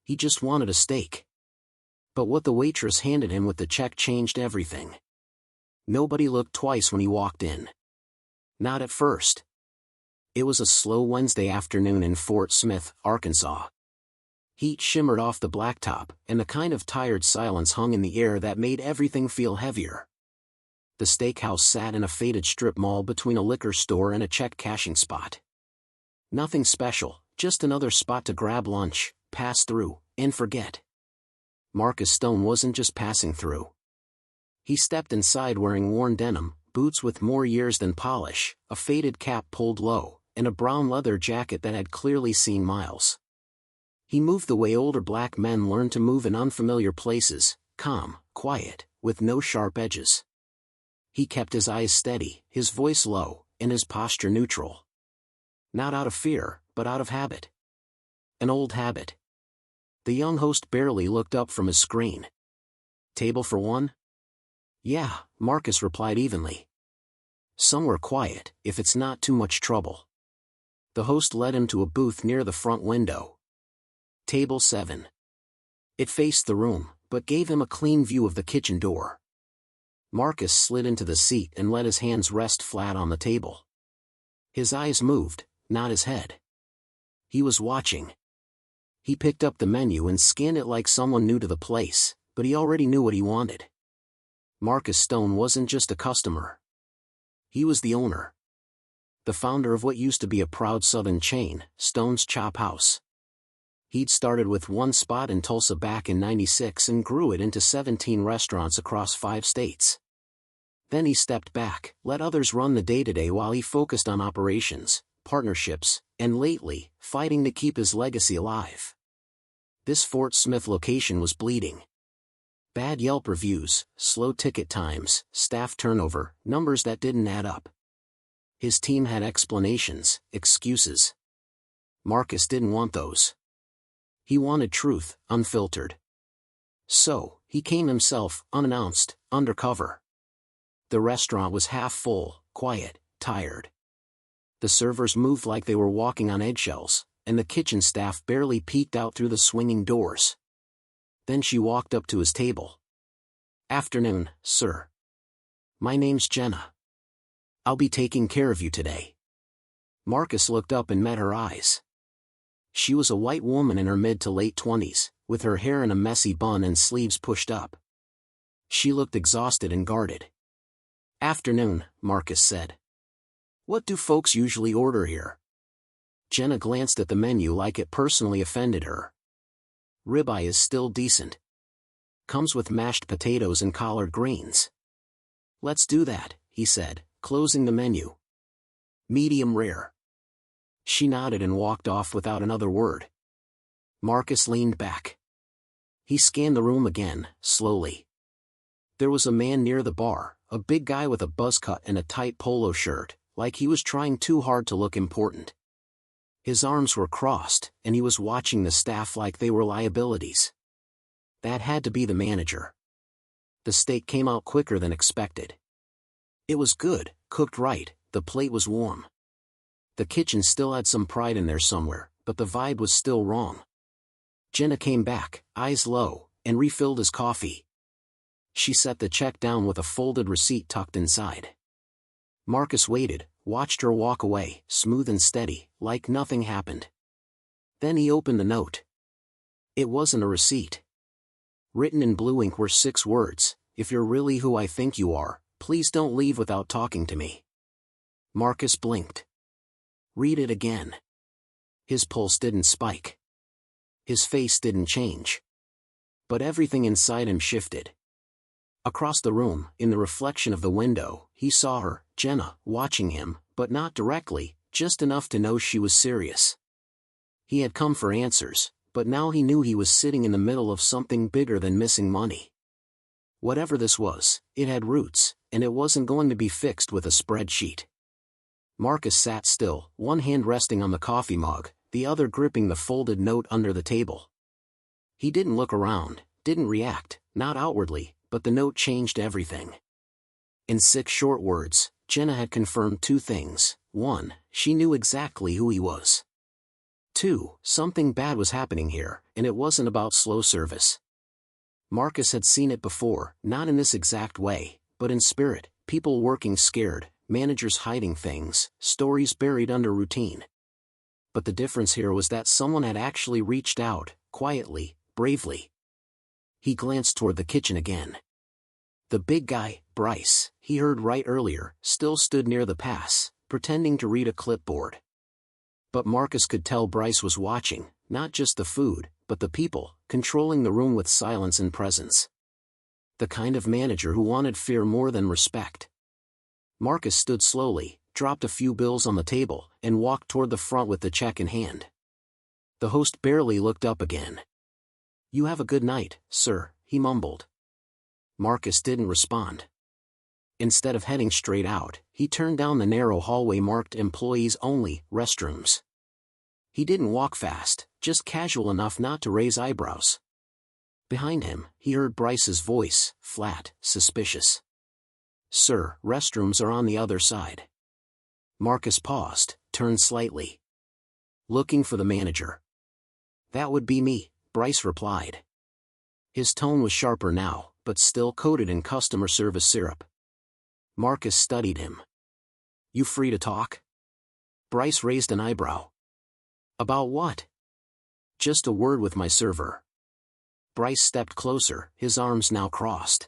He just wanted a steak. But what the waitress handed him with the check changed everything. Nobody looked twice when he walked in. Not at first. It was a slow Wednesday afternoon in Fort Smith, Arkansas. Heat shimmered off the blacktop, and the kind of tired silence hung in the air that made everything feel heavier. The steakhouse sat in a faded strip mall between a liquor store and a check cashing spot. Nothing special, just another spot to grab lunch, pass through, and forget. Marcus Stone wasn't just passing through. He stepped inside wearing worn denim, boots with more years than polish, a faded cap pulled low, and a brown leather jacket that had clearly seen miles. He moved the way older black men learn to move in unfamiliar places, calm, quiet, with no sharp edges. He kept his eyes steady, his voice low, and his posture neutral. Not out of fear, but out of habit. An old habit. The young host barely looked up from his screen. "Table for one?" "Yeah," Marcus replied evenly. "Somewhere quiet, if it's not too much trouble." The host led him to a booth near the front window. Table 7. It faced the room, but gave him a clean view of the kitchen door. Marcus slid into the seat and let his hands rest flat on the table. His eyes moved, not his head. He was watching. He picked up the menu and scanned it like someone new to the place, but he already knew what he wanted. Marcus Stone wasn't just a customer. He was the owner. The founder of what used to be a proud Southern chain, Stone's Chop House. He'd started with one spot in Tulsa back in '96 and grew it into 17 restaurants across 5 states. Then he stepped back, let others run the day-to-day while he focused on operations, partnerships, and lately, fighting to keep his legacy alive. This Fort Smith location was bleeding. Bad Yelp reviews, slow ticket times, staff turnover, numbers that didn't add up. His team had explanations, excuses. Marcus didn't want those. He wanted truth, unfiltered. So, he came himself, unannounced, undercover. The restaurant was half full, quiet, tired. The servers moved like they were walking on eggshells, and the kitchen staff barely peeked out through the swinging doors. Then she walked up to his table. "Afternoon, sir. My name's Jenna. I'll be taking care of you today." Marcus looked up and met her eyes. She was a white woman in her mid to late 20s, with her hair in a messy bun and sleeves pushed up. She looked exhausted and guarded. "Afternoon," Marcus said. "What do folks usually order here?" Jenna glanced at the menu like it personally offended her. "Ribeye is still decent. Comes with mashed potatoes and collard greens." "Let's do that," he said, closing the menu. "Medium rare." She nodded and walked off without another word. Marcus leaned back. He scanned the room again, slowly. There was a man near the bar, a big guy with a buzz cut and a tight polo shirt, like he was trying too hard to look important. His arms were crossed, and he was watching the staff like they were liabilities. That had to be the manager. The steak came out quicker than expected. It was good, cooked right, the plate was warm. The kitchen still had some pride in there somewhere, but the vibe was still wrong. Jenna came back, eyes low, and refilled his coffee. She set the check down with a folded receipt tucked inside. Marcus waited, watched her walk away, smooth and steady, like nothing happened. Then he opened the note. It wasn't a receipt. Written in blue ink were 6 words, "If you're really who I think you are, please don't leave without talking to me." Marcus blinked. "Read it again." His pulse didn't spike. His face didn't change. But everything inside him shifted. Across the room, in the reflection of the window, he saw her, Jenna, watching him, but not directly, just enough to know she was serious. He had come for answers, but now he knew he was sitting in the middle of something bigger than missing money. Whatever this was, it had roots, and it wasn't going to be fixed with a spreadsheet. Marcus sat still, one hand resting on the coffee mug, the other gripping the folded note under the table. He didn't look around, didn't react, not outwardly, but the note changed everything. In 6 short words, Jenna had confirmed 2 things. 1, she knew exactly who he was. 2. Something bad was happening here, and it wasn't about slow service. Marcus had seen it before, not in this exact way, but in spirit, people working scared, managers hiding things, stories buried under routine. But the difference here was that someone had actually reached out, quietly, bravely. He glanced toward the kitchen again. The big guy, Bryce, he heard right earlier, still stood near the pass, pretending to read a clipboard. But Marcus could tell Bryce was watching, not just the food, but the people, controlling the room with silence and presence. The kind of manager who wanted fear more than respect. Marcus stood slowly, dropped a few bills on the table, and walked toward the front with the check in hand. The host barely looked up again. "You have a good night, sir," he mumbled. Marcus didn't respond. Instead of heading straight out, he turned down the narrow hallway marked Employees Only, Restrooms. He didn't walk fast, just casual enough not to raise eyebrows. Behind him, he heard Bryce's voice, flat, suspicious. "Sir, restrooms are on the other side." Marcus paused, turned slightly. "Looking for the manager." "That would be me," Bryce replied. His tone was sharper now, but still coated in customer service syrup. Marcus studied him. "You free to talk?" Bryce raised an eyebrow. "About what?" "Just a word with my server." Bryce stepped closer, his arms now crossed.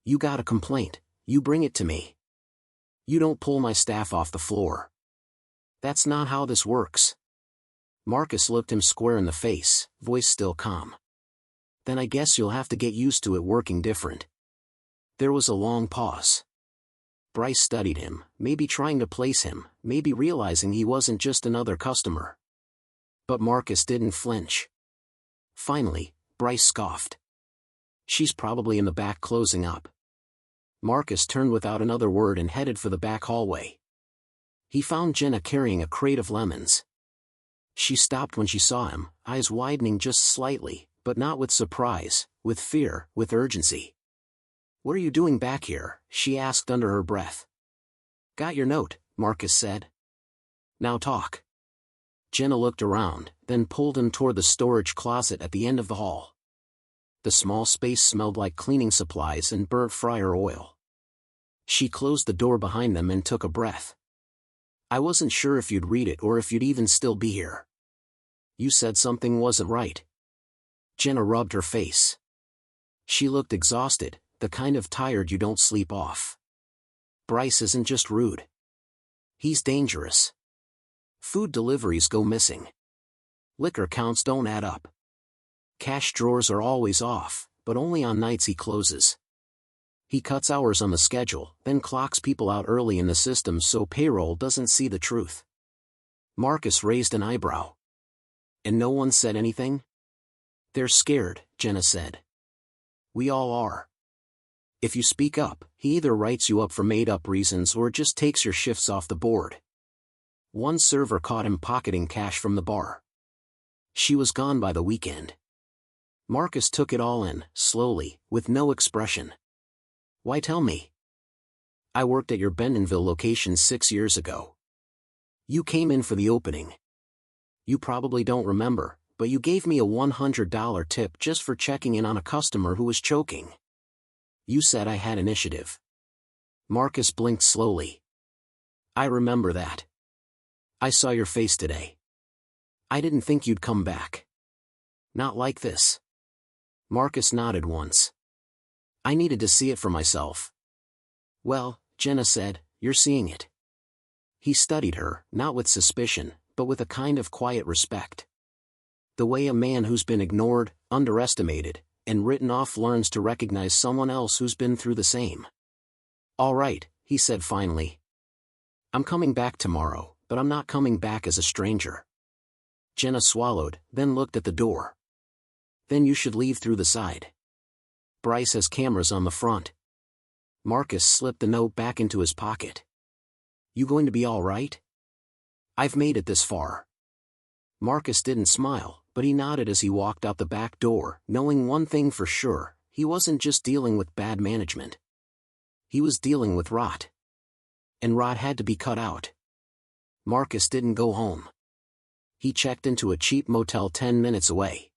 "You got a complaint, you bring it to me. You don't pull my staff off the floor. That's not how this works." Marcus looked him square in the face, voice still calm. "Then I guess you'll have to get used to it working different." There was a long pause. Bryce studied him, maybe trying to place him, maybe realizing he wasn't just another customer. But Marcus didn't flinch. Finally, Bryce scoffed. "She's probably in the back closing up." Marcus turned without another word and headed for the back hallway. He found Jenna carrying a crate of lemons. She stopped when she saw him, eyes widening just slightly, but not with surprise, with fear, with urgency. "What are you doing back here?" she asked under her breath. "Got your note," Marcus said. "Now talk." Jenna looked around, then pulled him toward the storage closet at the end of the hall. The small space smelled like cleaning supplies and burnt fryer oil. She closed the door behind them and took a breath. "I wasn't sure if you'd read it or if you'd even still be here. You said something wasn't right." Jenna rubbed her face. She looked exhausted, the kind of tired you don't sleep off. "Bryce isn't just rude. He's dangerous. Food deliveries go missing. Liquor counts don't add up. Cash drawers are always off, but only on nights he closes. He cuts hours on the schedule, then clocks people out early in the system so payroll doesn't see the truth." Marcus raised an eyebrow. "And no one said anything?" "They're scared," Jenna said. "We all are. If you speak up, he either writes you up for made-up reasons or just takes your shifts off the board. One server caught him pocketing cash from the bar. She was gone by the weekend." Marcus took it all in, slowly, with no expression. "Why tell me?" "I worked at your Bentonville location 6 years ago. You came in for the opening. You probably don't remember, but you gave me a $100 tip just for checking in on a customer who was choking. You said I had initiative." Marcus blinked slowly. "I remember that. I saw your face today. I didn't think you'd come back. Not like this." Marcus nodded once. "I needed to see it for myself." "Well," Jenna said, "you're seeing it." He studied her, not with suspicion, but with a kind of quiet respect. The way a man who's been ignored, underestimated, and written off learns to recognize someone else who's been through the same. "All right," he said finally. "I'm coming back tomorrow, but I'm not coming back as a stranger." Jenna swallowed, then looked at the door. "Then you should leave through the side. Bryce has cameras on the front." Marcus slipped the note back into his pocket. "You going to be all right? I've made it this far." Marcus didn't smile, but he nodded as he walked out the back door, knowing one thing for sure, he wasn't just dealing with bad management. He was dealing with rot. And rot had to be cut out. Marcus didn't go home. He checked into a cheap motel 10 minutes away.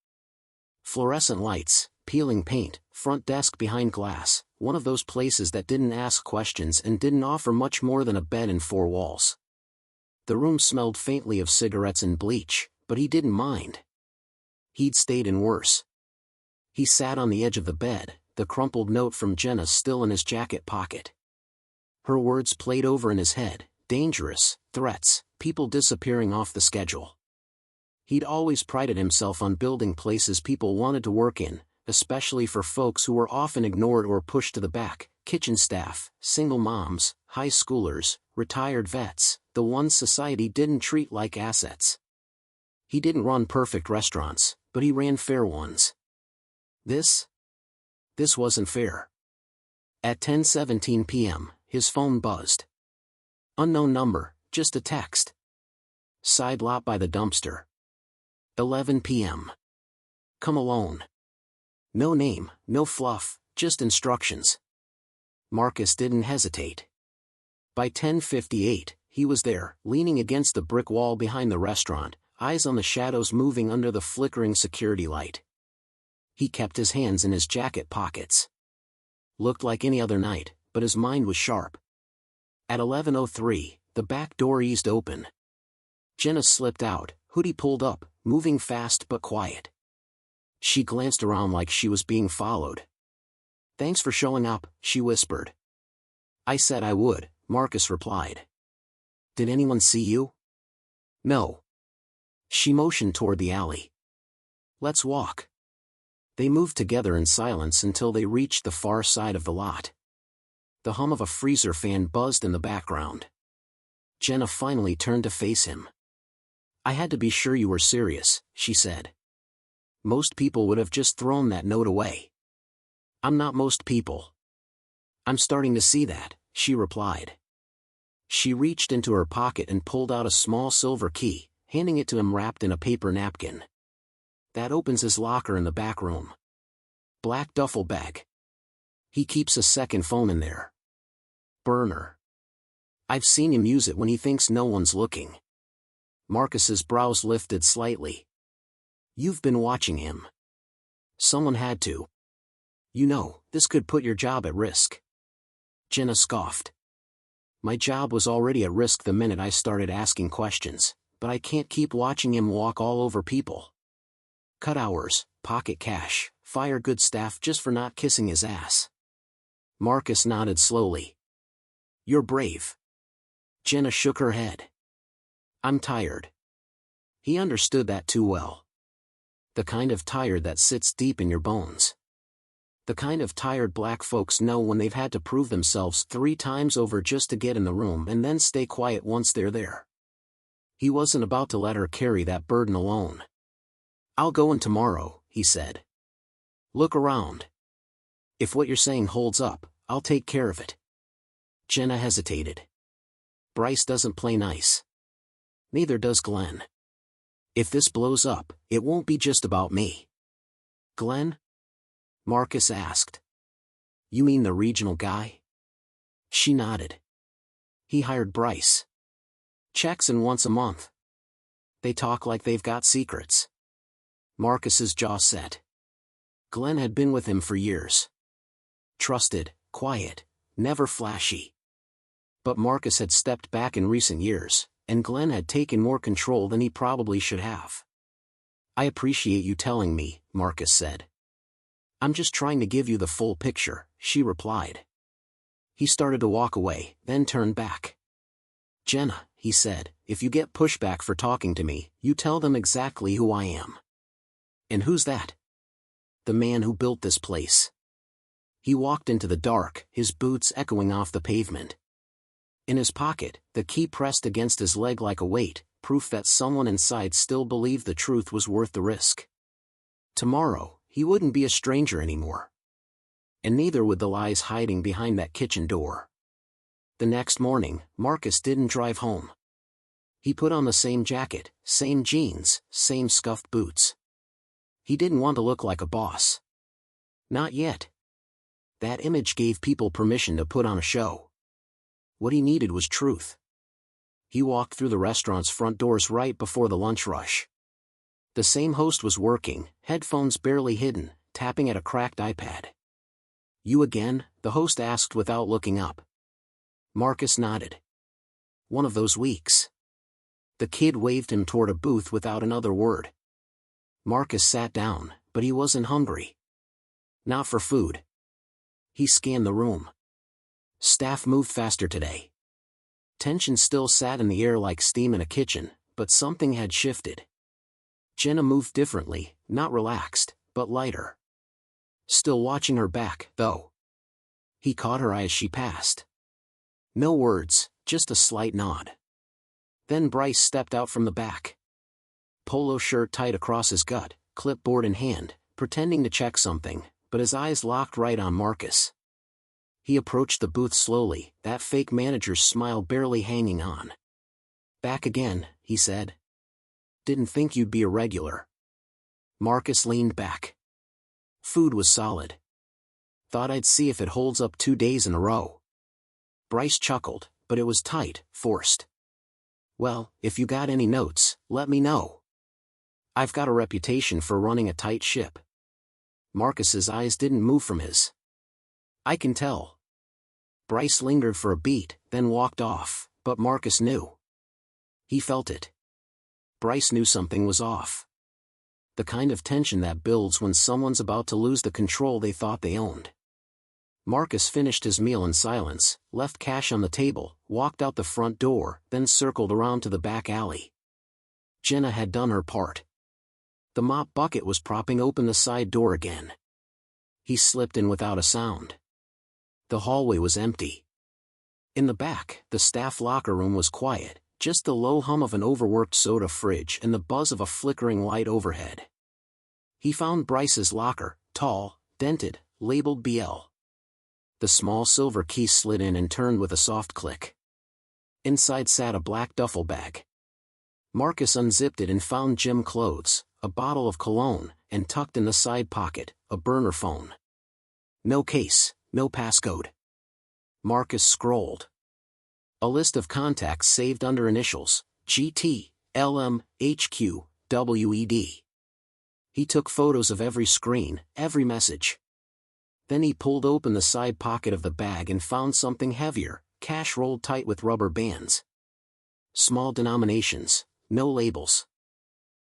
Fluorescent lights, peeling paint, front desk behind glass, one of those places that didn't ask questions and didn't offer much more than a bed and four walls. The room smelled faintly of cigarettes and bleach, but he didn't mind. He'd stayed in worse. He sat on the edge of the bed, the crumpled note from Jenna still in his jacket pocket. Her words played over in his head, dangerous, threats, people disappearing off the schedule. He'd always prided himself on building places people wanted to work in, especially for folks who were often ignored or pushed to the back, kitchen staff, single moms, high schoolers, retired vets, the ones society didn't treat like assets. He didn't run perfect restaurants, but he ran fair ones. This wasn't fair. At 10:17 p.m., his phone buzzed. Unknown number, just a text. Side lot by the dumpster. 11 p.m. Come alone. No name, no fluff, just instructions. Marcus didn't hesitate. By 10:58, he was there, leaning against the brick wall behind the restaurant, eyes on the shadows moving under the flickering security light. He kept his hands in his jacket pockets. Looked like any other night, but his mind was sharp. At 11:03, the back door eased open. Jenna slipped out, hoodie pulled up, moving fast but quiet. She glanced around like she was being followed. "Thanks for showing up," she whispered. "I said I would," Marcus replied. "Did anyone see you?" "No." She motioned toward the alley. "Let's walk." They moved together in silence until they reached the far side of the lot. The hum of a freezer fan buzzed in the background. Jenna finally turned to face him. "I had to be sure you were serious," she said. "Most people would have just thrown that note away." "I'm not most people." "I'm starting to see that," she replied. She reached into her pocket and pulled out a small silver key, handing it to him wrapped in a paper napkin. "That opens his locker in the back room. Black duffel bag. He keeps a second phone in there. Burner. I've seen him use it when he thinks no one's looking." Marcus's brows lifted slightly. "You've been watching him." "Someone had to. You know, this could put your job at risk." Jenna scoffed. "My job was already at risk the minute I started asking questions, but I can't keep watching him walk all over people. Cut hours, pocket cash, fire good staff just for not kissing his ass." Marcus nodded slowly. "You're brave." Jenna shook her head. "I'm tired." He understood that too well. The kind of tired that sits deep in your bones. The kind of tired black folks know when they've had to prove themselves 3 times over just to get in the room and then stay quiet once they're there. He wasn't about to let her carry that burden alone. "I'll go in tomorrow," he said. "Look around. If what you're saying holds up, I'll take care of it." Jenna hesitated. "Bryce doesn't play nice. Neither does Glenn. If this blows up, it won't be just about me." "Glenn?" Marcus asked. "You mean the regional guy?" She nodded. "He hired Bryce. Checks in once a month. They talk like they've got secrets." Marcus's jaw set. Glenn had been with him for years. Trusted, quiet, never flashy. But Marcus had stepped back in recent years, and Glenn had taken more control than he probably should have. "I appreciate you telling me," Marcus said. "I'm just trying to give you the full picture," she replied. He started to walk away, then turned back. "Jenna," he said, "if you get pushback for talking to me, you tell them exactly who I am." "And who's that?" "The man who built this place." He walked into the dark, his boots echoing off the pavement. In his pocket, the key pressed against his leg like a weight, proof that someone inside still believed the truth was worth the risk. Tomorrow, he wouldn't be a stranger anymore. And neither would the lies hiding behind that kitchen door. The next morning, Marcus didn't drive home. He put on the same jacket, same jeans, same scuffed boots. He didn't want to look like a boss. Not yet. That image gave people permission to put on a show. What he needed was truth. He walked through the restaurant's front doors right before the lunch rush. The same host was working, headphones barely hidden, tapping at a cracked iPad. "You again?" the host asked without looking up. Marcus nodded. "One of those weeks." The kid waved him toward a booth without another word. Marcus sat down, but he wasn't hungry. Not for food. He scanned the room. Staff moved faster today. Tension still sat in the air like steam in a kitchen, but something had shifted. Jenna moved differently, not relaxed, but lighter. Still watching her back, though. He caught her eye as she passed. No words, just a slight nod. Then Bryce stepped out from the back. Polo shirt tight across his gut, clipboard in hand, pretending to check something, but his eyes locked right on Marcus. He approached the booth slowly, that fake manager's smile barely hanging on. "Back again," he said. "Didn't think you'd be a regular." Marcus leaned back. Food was solid. "Thought I'd see if it holds up 2 days in a row." Bryce chuckled, but it was tight, forced. "Well, if you got any notes, let me know. I've got a reputation for running a tight ship." Marcus's eyes didn't move from his. "I can tell." Bryce lingered for a beat, then walked off, but Marcus knew. He felt it. Bryce knew something was off. The kind of tension that builds when someone's about to lose the control they thought they owned. Marcus finished his meal in silence, left cash on the table, walked out the front door, then circled around to the back alley. Jenna had done her part. The mop bucket was propping open the side door again. He slipped in without a sound. The hallway was empty. In the back, the staff locker room was quiet, just the low hum of an overworked soda fridge and the buzz of a flickering light overhead. He found Bryce's locker, tall, dented, labeled BL. The small silver key slid in and turned with a soft click. Inside sat a black duffel bag. Marcus unzipped it and found gym clothes, a bottle of cologne, and tucked in the side pocket, a burner phone. No case, no passcode. Marcus scrolled. A list of contacts saved under initials, GT, LM, HQ, WED. He took photos of every screen, every message. Then he pulled open the side pocket of the bag and found something heavier, cash rolled tight with rubber bands. Small denominations, no labels.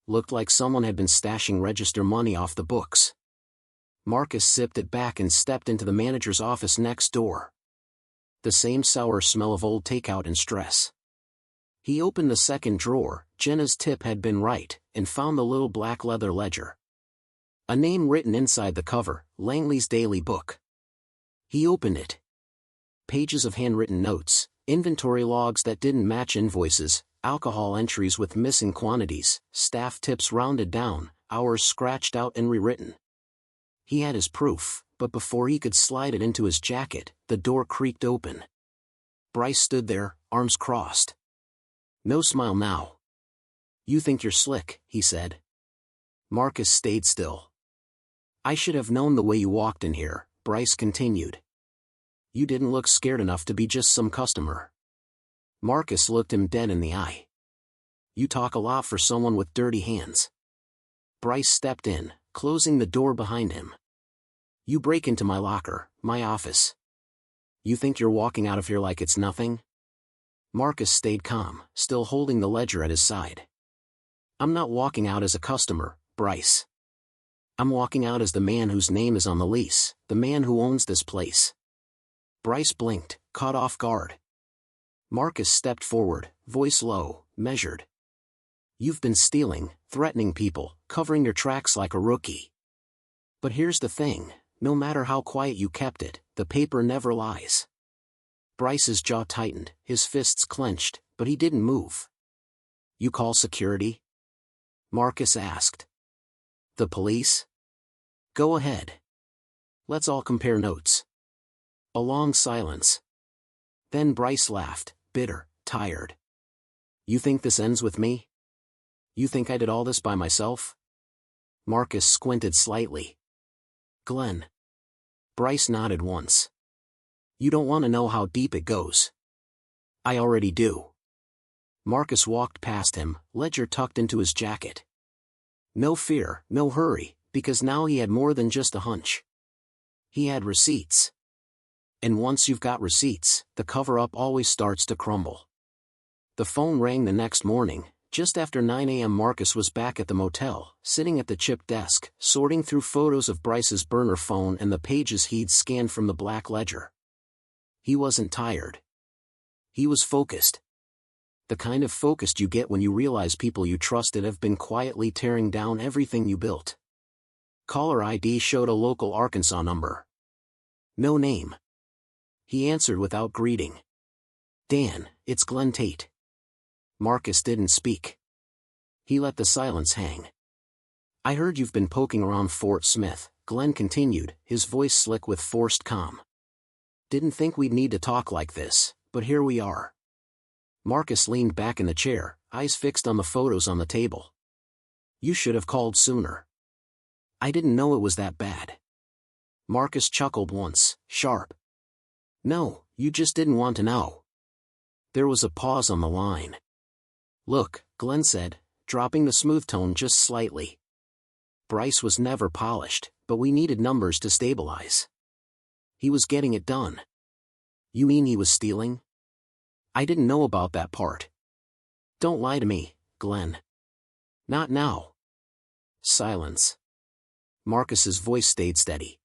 Looked like someone had been stashing register money off the books. Marcus zipped it back and stepped into the manager's office next door. The same sour smell of old takeout and stress. He opened the second drawer, Jenna's tip had been right, and found the little black leather ledger. A name written inside the cover, Langley's Daily Book. He opened it. Pages of handwritten notes, inventory logs that didn't match invoices, alcohol entries with missing quantities, staff tips rounded down, hours scratched out and rewritten. He had his proof, but before he could slide it into his jacket, the door creaked open. Bryce stood there, arms crossed. No smile now. "You think you're slick," he said. Marcus stayed still. "I should have known the way you walked in here," Bryce continued. "You didn't look scared enough to be just some customer." Marcus looked him dead in the eye. "You talk a lot for someone with dirty hands." Bryce stepped in, closing the door behind him. "You break into my locker, my office. You think you're walking out of here like it's nothing?" Marcus stayed calm, still holding the ledger at his side. "I'm not walking out as a customer, Bryce. I'm walking out as the man whose name is on the lease, the man who owns this place." Bryce blinked, caught off guard. Marcus stepped forward, voice low, measured. "You've been stealing, threatening people, covering your tracks like a rookie. But here's the thing, no matter how quiet you kept it, the paper never lies." Bryce's jaw tightened, his fists clenched, but he didn't move. "You call security?" Marcus asked. "The police?" "Go ahead. Let's all compare notes." A long silence. Then Bryce laughed, bitter, tired. "You think this ends with me? You think I did all this by myself?" Marcus squinted slightly. "Glenn." Bryce nodded once. "You don't want to know how deep it goes." "I already do." Marcus walked past him, ledger tucked into his jacket. No fear, no hurry, because now he had more than just a hunch. He had receipts. And once you've got receipts, the cover-up always starts to crumble. The phone rang the next morning. Just after 9 a.m. Marcus was back at the motel, sitting at the chip desk, sorting through photos of Bryce's burner phone and the pages he'd scanned from the black ledger. He wasn't tired. He was focused. The kind of focused you get when you realize people you trusted have been quietly tearing down everything you built. Caller ID showed a local Arkansas number. No name. He answered without greeting. Dan, it's Glenn Tate. Marcus didn't speak. He let the silence hang. I heard you've been poking around Fort Smith, Glenn continued, his voice slick with forced calm. Didn't think we'd need to talk like this, but here we are. Marcus leaned back in the chair, eyes fixed on the photos on the table. You should have called sooner. I didn't know it was that bad. Marcus chuckled once, sharp. No, you just didn't want to know. There was a pause on the line. Look, Glenn said, dropping the smooth tone just slightly. Bryce was never polished, but we needed numbers to stabilize. He was getting it done. You mean he was stealing? I didn't know about that part. Don't lie to me, Glenn. Not now. Silence. Marcus's voice stayed steady.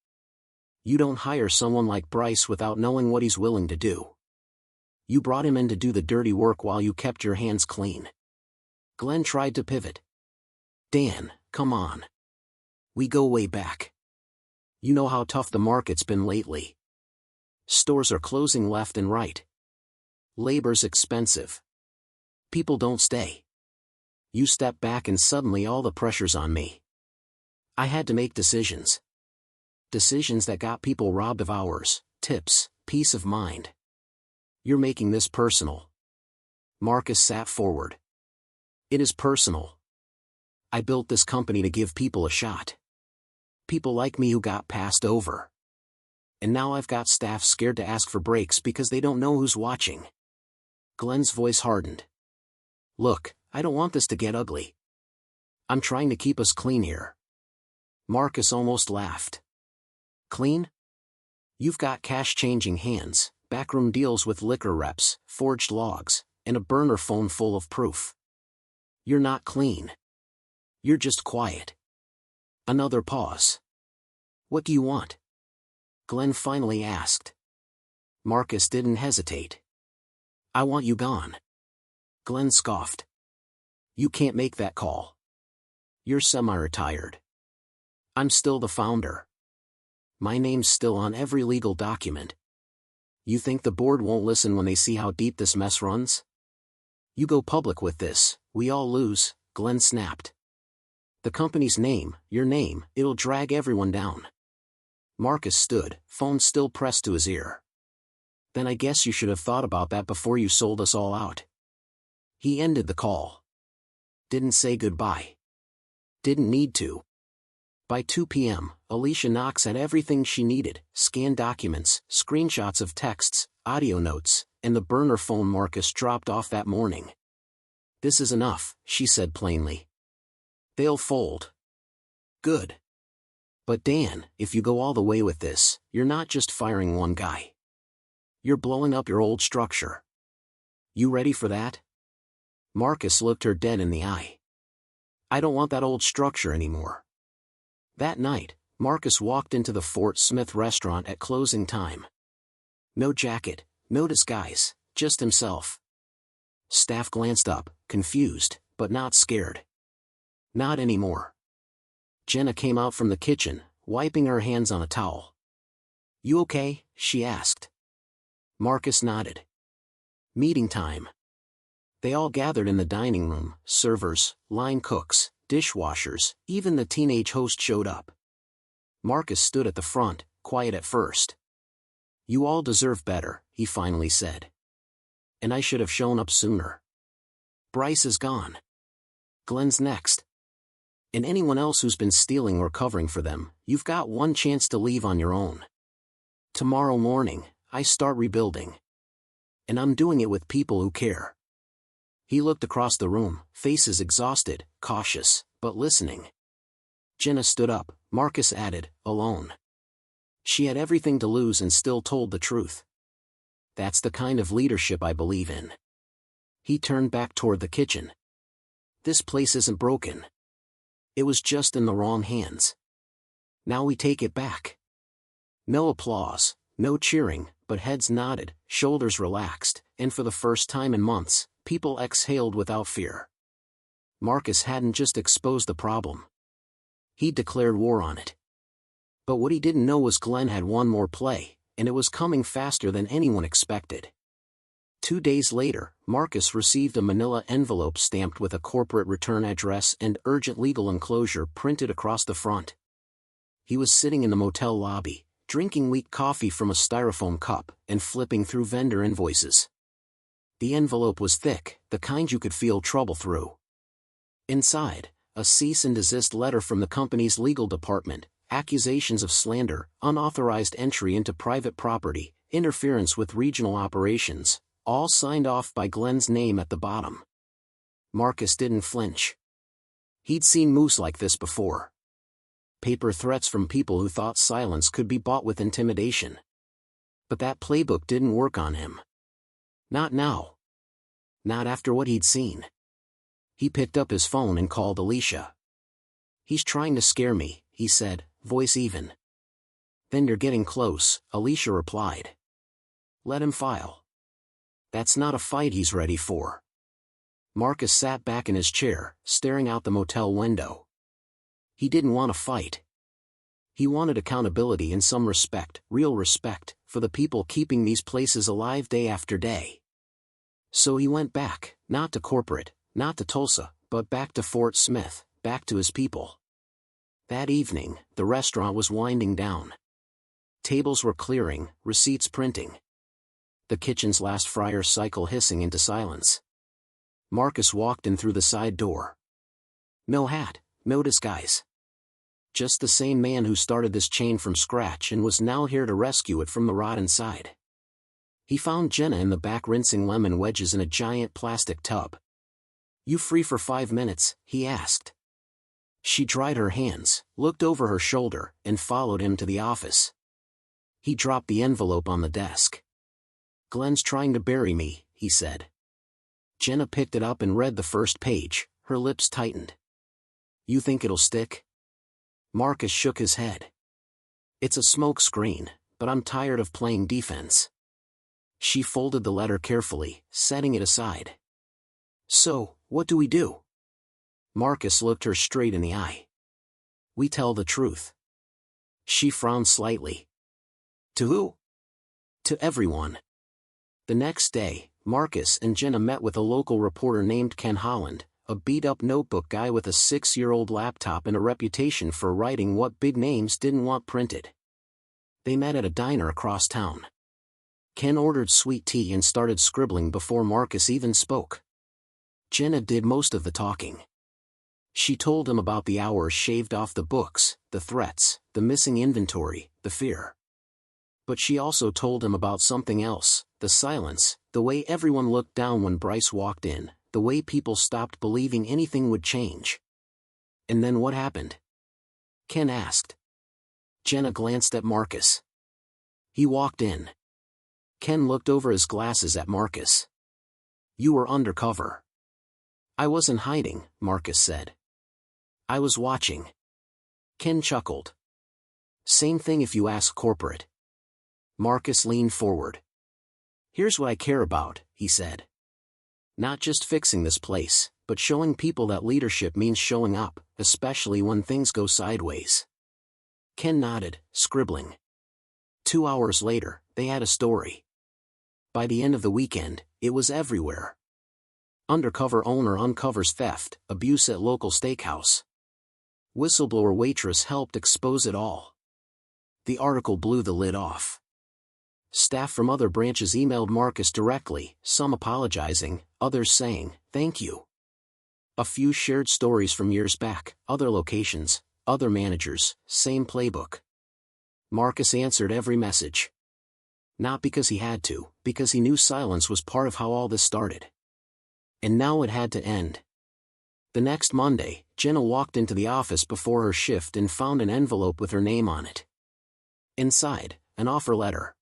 You don't hire someone like Bryce without knowing what he's willing to do. You brought him in to do the dirty work while you kept your hands clean. Glenn tried to pivot. Dan, come on. We go way back. You know how tough the market's been lately. Stores are closing left and right. Labor's expensive. People don't stay. You step back and suddenly all the pressure's on me. I had to make decisions. Decisions that got people robbed of hours, tips, peace of mind. You're making this personal. Marcus sat forward. It is personal. I built this company to give people a shot. People like me who got passed over. And now I've got staff scared to ask for breaks because they don't know who's watching. Glenn's voice hardened. Look, I don't want this to get ugly. I'm trying to keep us clean here. Marcus almost laughed. Clean? You've got cash-changing hands, backroom deals with liquor reps, forged logs, and a burner phone full of proof. You're not clean. You're just quiet. Another pause. What do you want? Glenn finally asked. Marcus didn't hesitate. I want you gone. Glenn scoffed. You can't make that call. You're semi-retired. I'm still the founder. My name's still on every legal document. You think the board won't listen when they see how deep this mess runs? You go public with this, we all lose, Glenn snapped. The company's name, your name, it'll drag everyone down. Marcus stood, phone still pressed to his ear. Then I guess you should have thought about that before you sold us all out. He ended the call. Didn't say goodbye. Didn't need to. By 2 p.m., Alicia Knox had everything she needed, scanned documents, screenshots of texts, audio notes, and the burner phone Marcus dropped off that morning. This is enough, she said plainly. They'll fold. Good. But Dan, if you go all the way with this, you're not just firing one guy. You're blowing up your old structure. You ready for that? Marcus looked her dead in the eye. I don't want that old structure anymore. That night, Marcus walked into the Fort Smith restaurant at closing time. No jacket, no disguise, just himself. Staff glanced up, confused, but not scared. Not anymore. Jenna came out from the kitchen, wiping her hands on a towel. You okay? She asked. Marcus nodded. Meeting time. They all gathered in the dining room, servers, line cooks, dishwashers, even the teenage host showed up. Marcus stood at the front, quiet at first. You all deserve better, he finally said. And I should have shown up sooner. Bryce is gone. Glenn's next. And anyone else who's been stealing or covering for them, you've got one chance to leave on your own. Tomorrow morning, I start rebuilding. And I'm doing it with people who care. He looked across the room, faces exhausted, cautious, but listening. Jenna stood up, Marcus added, alone. She had everything to lose and still told the truth. That's the kind of leadership I believe in. He turned back toward the kitchen. This place isn't broken. It was just in the wrong hands. Now we take it back. No applause, no cheering, but heads nodded, shoulders relaxed, and for the first time in months, people exhaled without fear. Marcus hadn't just exposed the problem. He'd declared war on it. But what he didn't know was Glenn had one more play, and it was coming faster than anyone expected. 2 days later, Marcus received a manila envelope stamped with a corporate return address and urgent legal enclosure printed across the front. He was sitting in the motel lobby, drinking weak coffee from a styrofoam cup, and flipping through vendor invoices. The envelope was thick, the kind you could feel trouble through. Inside, a cease and desist letter from the company's legal department, accusations of slander, unauthorized entry into private property, interference with regional operations, all signed off by Glenn's name at the bottom. Marcus didn't flinch. He'd seen moves like this before. Paper threats from people who thought silence could be bought with intimidation. But that playbook didn't work on him. Not now. Not after what he'd seen. He picked up his phone and called Alicia. "He's trying to scare me," he said, voice even. "Then you're getting close," Alicia replied. "Let him file. That's not a fight he's ready for." Marcus sat back in his chair, staring out the motel window. He didn't want to fight. He wanted accountability in some respect, real respect, for the people keeping these places alive day after day. So he went back, not to corporate, not to Tulsa, but back to Fort Smith, back to his people. That evening, the restaurant was winding down. Tables were clearing, receipts printing. The kitchen's last fryer cycle hissing into silence. Marcus walked in through the side door. No hat, no disguise. Just the same man who started this chain from scratch and was now here to rescue it from the rot inside. He found Jenna in the back rinsing lemon wedges in a giant plastic tub. "You free for 5 minutes?" he asked. She dried her hands, looked over her shoulder, and followed him to the office. He dropped the envelope on the desk. "Glenn's trying to bury me," he said. Jenna picked it up and read the first page, her lips tightened. "You think it'll stick?" Marcus shook his head. "It's a smoke screen, but I'm tired of playing defense." She folded the letter carefully, setting it aside. "So, what do we do?" Marcus looked her straight in the eye. "We tell the truth." She frowned slightly. "To who?" "To everyone." The next day, Marcus and Jenna met with a local reporter named Ken Holland, a beat-up notebook guy with a 6-year-old laptop and a reputation for writing what big names didn't want printed. They met at a diner across town. Ken ordered sweet tea and started scribbling before Marcus even spoke. Jenna did most of the talking. She told him about the hours shaved off the books, the threats, the missing inventory, the fear. But she also told him about something else, the silence, the way everyone looked down when Bryce walked in, the way people stopped believing anything would change. "And then what happened?" Ken asked. Jenna glanced at Marcus. He walked in. Ken looked over his glasses at Marcus. "You were undercover." "I wasn't hiding," Marcus said. "I was watching." Ken chuckled. "Same thing if you ask corporate." Marcus leaned forward. "Here's what I care about," he said. "Not just fixing this place, but showing people that leadership means showing up, especially when things go sideways." Ken nodded, scribbling. 2 hours later, they had a story. By the end of the weekend, it was everywhere. Undercover owner uncovers theft, abuse at local steakhouse. Whistleblower waitress helped expose it all. The article blew the lid off. Staff from other branches emailed Marcus directly, some apologizing, others saying, "Thank you." A few shared stories from years back, other locations, other managers, same playbook. Marcus answered every message. Not because he had to, because he knew silence was part of how all this started. And now it had to end. The next Monday, Jenna walked into the office before her shift and found an envelope with her name on it. Inside, an offer letter.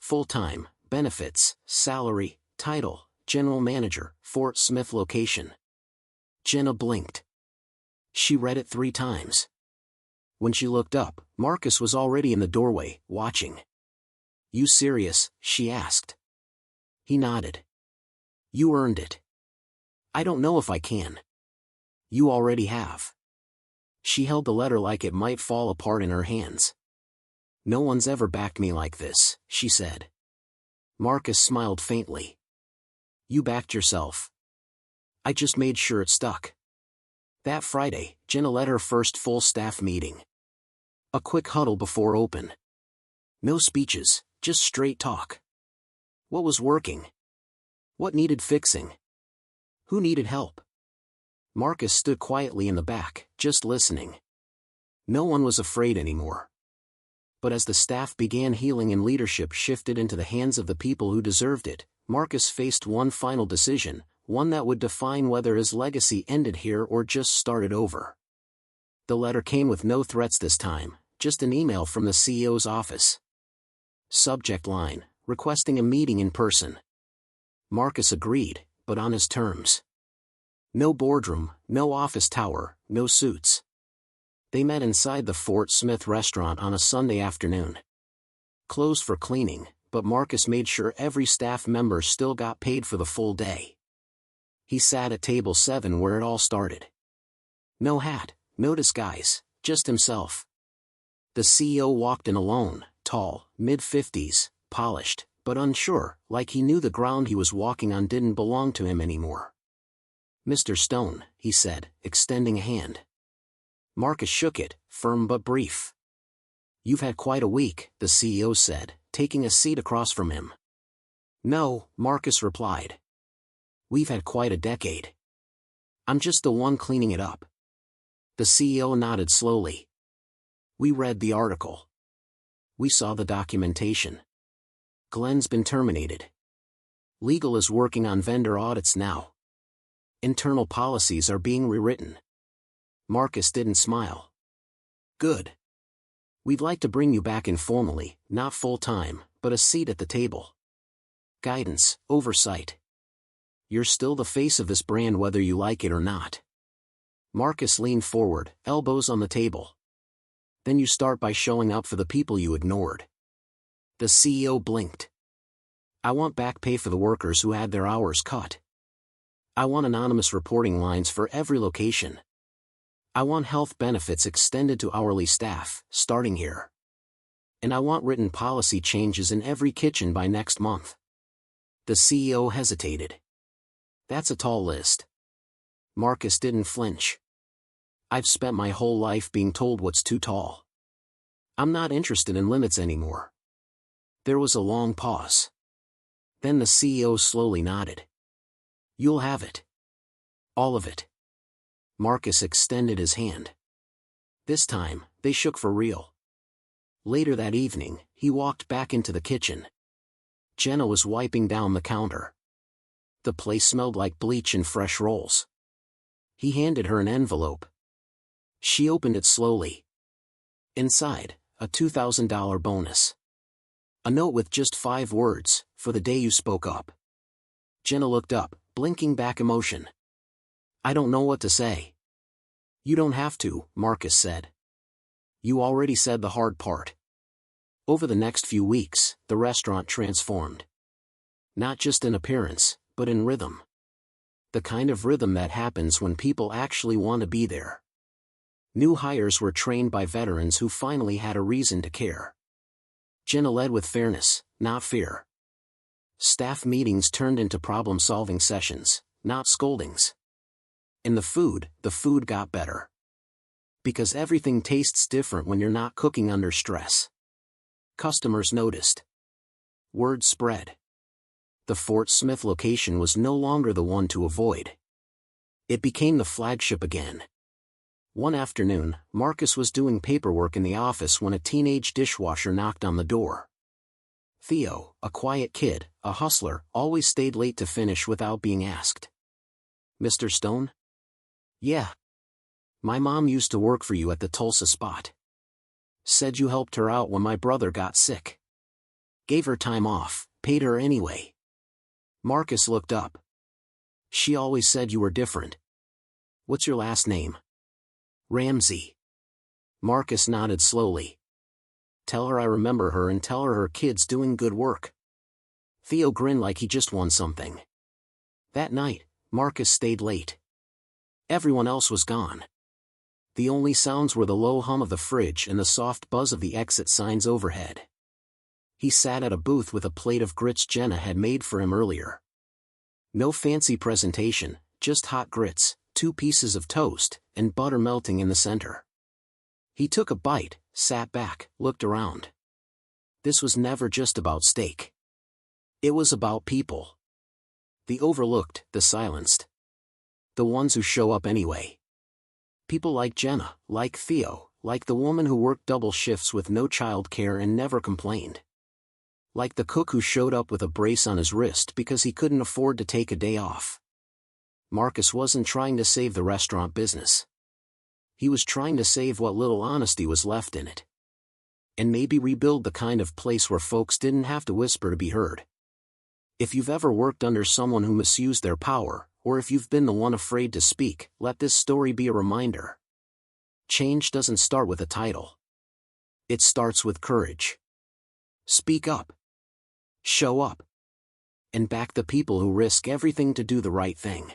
Full-time, benefits, salary, title, general manager, Fort Smith location. Jenna blinked. She read it 3 times. When she looked up, Marcus was already in the doorway, watching. "You serious?" she asked. He nodded. "You earned it." "I don't know if I can." "You already have." She held the letter like it might fall apart in her hands. "No one's ever backed me like this," she said. Marcus smiled faintly. "You backed yourself. I just made sure it stuck." That Friday, Jenna led her first full staff meeting. A quick huddle before open. No speeches, just straight talk. What was working? What needed fixing? Who needed help? Marcus stood quietly in the back, just listening. No one was afraid anymore. But as the staff began healing and leadership shifted into the hands of the people who deserved it, Marcus faced one final decision, one that would define whether his legacy ended here or just started over. The letter came with no threats this time, just an email from the CEO's office. Subject line, requesting a meeting in person. Marcus agreed, but on his terms. No boardroom, no office tower, no suits. They met inside the Fort Smith restaurant on a Sunday afternoon. Closed for cleaning, but Marcus made sure every staff member still got paid for the full day. He sat at table 7 where it all started. No hat, no disguise, just himself. The CEO walked in alone, tall, mid-50s, polished, but unsure, like he knew the ground he was walking on didn't belong to him anymore. "Mr. Stone," he said, extending a hand. Marcus shook it, firm but brief. "You've had quite a week," the CEO said, taking a seat across from him. "No," Marcus replied. "We've had quite a decade. I'm just the one cleaning it up." The CEO nodded slowly. "We read the article. We saw the documentation. Glenn's been terminated. Legal is working on vendor audits now. Internal policies are being rewritten." Marcus didn't smile. "Good. We'd like to bring you back informally, not full-time, but a seat at the table. Guidance, oversight. You're still the face of this brand whether you like it or not." Marcus leaned forward, elbows on the table. "Then you start by showing up for the people you ignored." The CEO blinked. "I want back pay for the workers who had their hours cut. I want anonymous reporting lines for every location. I want health benefits extended to hourly staff, starting here. And I want written policy changes in every kitchen by next month." The CEO hesitated. "That's a tall list." Marcus didn't flinch. "I've spent my whole life being told what's too tall. I'm not interested in limits anymore." There was a long pause. Then the CEO slowly nodded. "You'll have it. All of it." Marcus extended his hand. This time, they shook for real. Later that evening, he walked back into the kitchen. Jenna was wiping down the counter. The place smelled like bleach and fresh rolls. He handed her an envelope. She opened it slowly. Inside, a $2,000 bonus. A note with just 5 words, "For the day you spoke up." Jenna looked up, blinking back emotion. "I don't know what to say." "You don't have to," Marcus said. "You already said the hard part." Over the next few weeks, the restaurant transformed. Not just in appearance, but in rhythm. The kind of rhythm that happens when people actually want to be there. New hires were trained by veterans who finally had a reason to care. Jenna led with fairness, not fear. Staff meetings turned into problem-solving sessions, not scoldings. In the food got better. Because everything tastes different when you're not cooking under stress. Customers noticed. Word spread. The Fort Smith location was no longer the one to avoid. It became the flagship again. One afternoon, Marcus was doing paperwork in the office when a teenage dishwasher knocked on the door. Theo, a quiet kid, a hustler, always stayed late to finish without being asked. Mr. Stone? Yeah. My mom used to work for you at the Tulsa spot. Said you helped her out when my brother got sick. Gave her time off, paid her anyway. Marcus looked up. She always said you were different. What's your last name? Ramsey. Marcus nodded slowly. Tell her I remember her and tell her kid's doing good work. Theo grinned like he just won something. That night, Marcus stayed late. Everyone else was gone. The only sounds were the low hum of the fridge and the soft buzz of the exit signs overhead. He sat at a booth with a plate of grits Jenna had made for him earlier. No fancy presentation, just hot grits, 2 pieces of toast, and butter melting in the center. He took a bite, sat back, looked around. This was never just about steak. It was about people. The overlooked, the silenced. The ones who show up anyway. People like Jenna, like Theo, like the woman who worked double shifts with no child care and never complained. Like the cook who showed up with a brace on his wrist because he couldn't afford to take a day off. Marcus wasn't trying to save the restaurant business. He was trying to save what little honesty was left in it. And maybe rebuild the kind of place where folks didn't have to whisper to be heard. If you've ever worked under someone who misused their power, or if you've been the one afraid to speak, let this story be a reminder. Change doesn't start with a title. It starts with courage. Speak up. Show up. And back the people who risk everything to do the right thing.